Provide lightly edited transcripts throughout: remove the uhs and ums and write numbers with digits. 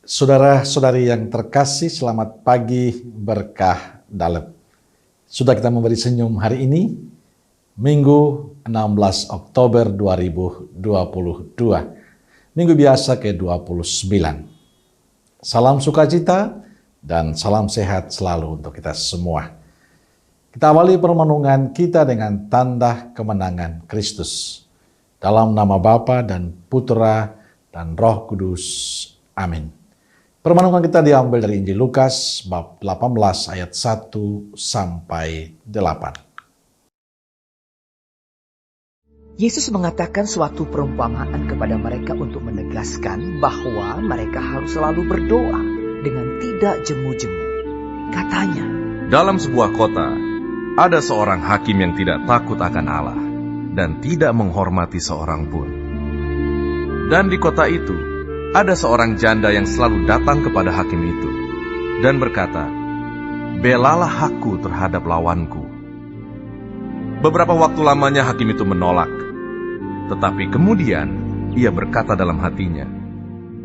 Saudara-saudari yang terkasih, selamat pagi berkah dalam. Sudah kita memberi senyum hari ini, Minggu 16 Oktober 2022, Minggu biasa ke-29. Salam sukacita dan salam sehat selalu untuk kita semua. Kita awali permenungan kita dengan tanda kemenangan Kristus. Dalam nama Bapa dan Putra dan Roh Kudus. Amin. Permenungan kita diambil dari Injil Lukas bab 18 ayat 1 sampai 8. Yesus mengatakan suatu perumpamaan kepada mereka untuk menegaskan bahwa mereka harus selalu berdoa dengan tidak jemu-jemu. Katanya, dalam sebuah kota, ada seorang hakim yang tidak takut akan Allah dan tidak menghormati seorang pun. Dan di kota itu, ada seorang janda yang selalu datang kepada hakim itu dan berkata, "Belalah aku terhadap lawanku." Beberapa waktu lamanya hakim itu menolak. Tetapi kemudian ia berkata dalam hatinya,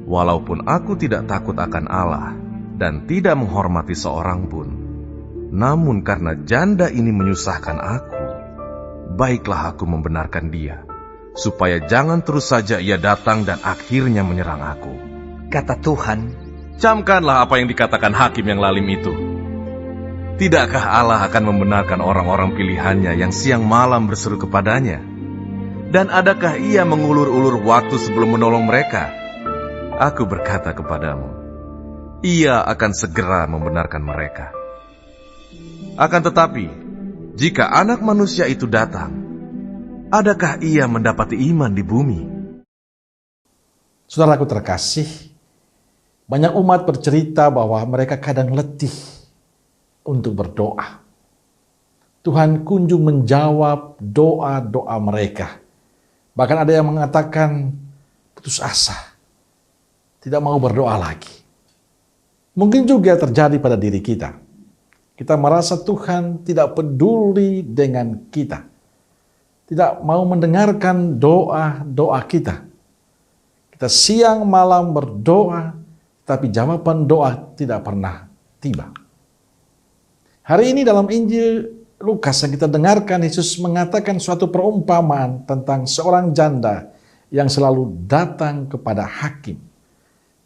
"Walaupun aku tidak takut akan Allah dan tidak menghormati seorang pun, namun karena janda ini menyusahkan aku, baiklah aku membenarkan dia, supaya jangan terus saja ia datang dan akhirnya menyerang aku." kata Tuhan, Camkanlah apa yang dikatakan hakim yang lalim itu. Tidakkah Allah akan membenarkan orang-orang pilihannya yang siang malam berseru kepadanya? Dan adakah ia mengulur-ulur waktu sebelum menolong mereka? Aku berkata kepadamu, ia akan segera membenarkan mereka. Akan tetapi, jika Anak Manusia itu datang, adakah ia mendapati iman di bumi? Saudaraku terkasih, banyak umat bercerita bahwa mereka kadang letih untuk berdoa. Tuhan kunjung menjawab doa-doa mereka. Bahkan ada yang mengatakan putus asa, tidak mau berdoa lagi. Mungkin juga terjadi pada diri kita. Kita merasa Tuhan tidak peduli dengan kita, tidak mau mendengarkan doa-doa kita. Kita siang malam berdoa, tapi jawaban doa tidak pernah tiba. Hari ini dalam Injil Lukas yang kita dengarkan, Yesus mengatakan suatu perumpamaan tentang seorang janda yang selalu datang kepada hakim.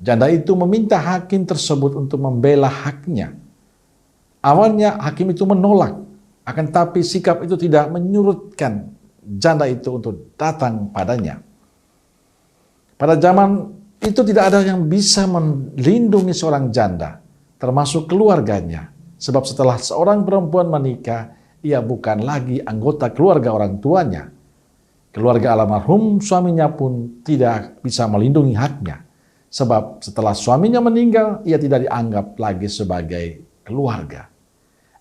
Janda itu meminta hakim tersebut untuk membela haknya. Awalnya hakim itu menolak, akan tapi sikap itu tidak menyurutkan janda itu untuk datang padanya. Pada zaman itu tidak ada yang bisa melindungi seorang janda, termasuk keluarganya. Sebab setelah seorang perempuan menikah, ia bukan lagi anggota keluarga orang tuanya. Keluarga almarhum suaminya pun tidak bisa melindungi haknya. Sebab setelah suaminya meninggal, ia tidak dianggap lagi sebagai keluarga.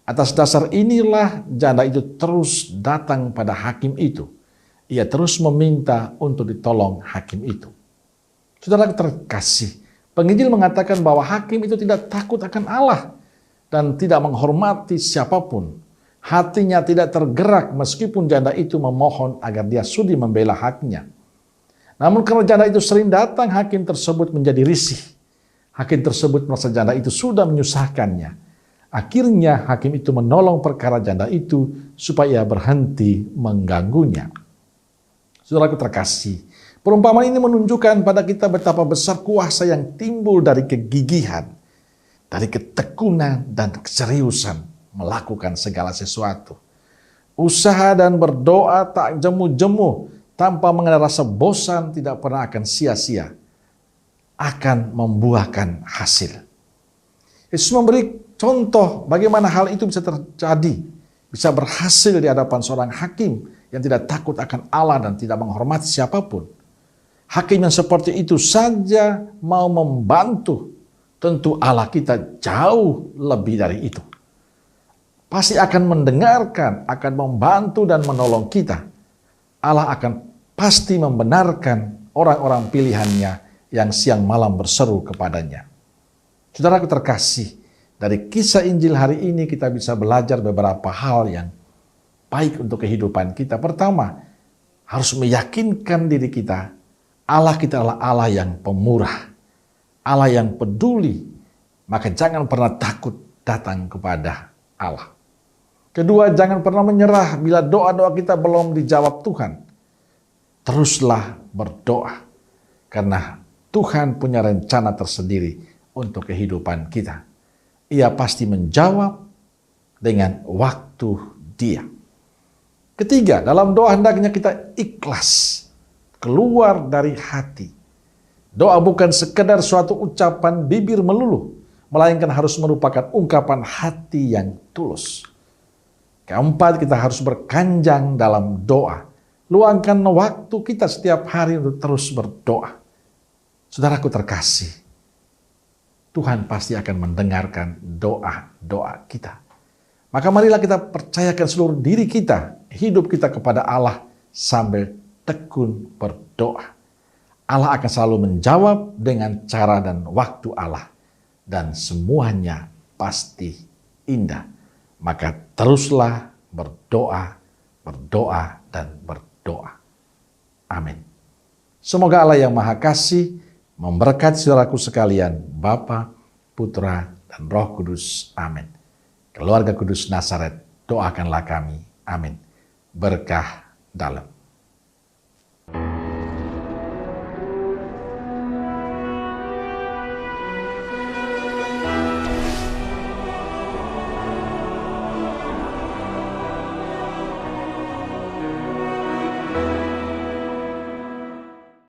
Atas dasar inilah janda itu terus datang pada hakim itu. Ia terus meminta untuk ditolong hakim itu. Saudara terkasih, penginjil mengatakan bahwa hakim itu tidak takut akan Allah dan tidak menghormati siapapun. Hatinya tidak tergerak meskipun janda itu memohon agar dia sudi membela haknya. Namun karena janda itu sering datang, hakim tersebut menjadi risih. Hakim tersebut merasa janda itu sudah menyusahkannya. Akhirnya hakim itu menolong perkara janda itu supaya berhenti mengganggunya. Saudaraku terkasih, perumpamaan ini menunjukkan pada kita betapa besar kuasa yang timbul dari kegigihan, dari ketekunan dan keseriusan melakukan segala sesuatu. Usaha dan berdoa tak jemu-jemu tanpa mengenal rasa bosan tidak pernah akan sia-sia, akan membuahkan hasil. Yesus memberi contoh bagaimana hal itu bisa terjadi, bisa berhasil di hadapan seorang hakim yang tidak takut akan Allah dan tidak menghormati siapapun. Hakim yang seperti itu saja mau membantu, tentu Allah kita jauh lebih dari itu. Pasti akan mendengarkan, akan membantu dan menolong kita. Allah akan pasti membenarkan orang-orang pilihannya yang siang malam berseru kepadanya. Saudaraku terkasih, dari kisah Injil hari ini kita bisa belajar beberapa hal yang baik untuk kehidupan kita. Pertama, harus meyakinkan diri kita, Allah kita adalah Allah yang pemurah. Allah yang peduli, maka jangan pernah takut datang kepada Allah. Kedua, jangan pernah menyerah bila doa-doa kita belum dijawab Tuhan. Teruslah berdoa, karena Tuhan punya rencana tersendiri untuk kehidupan kita. Ia pasti menjawab dengan waktu Dia. Ketiga, dalam doa hendaknya kita ikhlas, keluar dari hati. Doa bukan sekedar suatu ucapan bibir melulu, melainkan harus merupakan ungkapan hati yang tulus. Keempat, kita harus berkanjang dalam doa. Luangkan waktu kita setiap hari untuk terus berdoa. Saudaraku terkasih, Tuhan pasti akan mendengarkan doa-doa kita. Maka marilah kita percayakan seluruh diri kita, hidup kita kepada Allah sambil tekun berdoa. Allah akan selalu menjawab dengan cara dan waktu Allah. Dan semuanya pasti indah. Maka teruslah berdoa, berdoa, dan berdoa. Amin. Semoga Allah yang Maha Kasih memberkati saudaraku sekalian, Bapa, Putra, dan Roh Kudus. Amin. Keluarga Kudus Nazaret, doakanlah kami. Amin. Berkah dalam.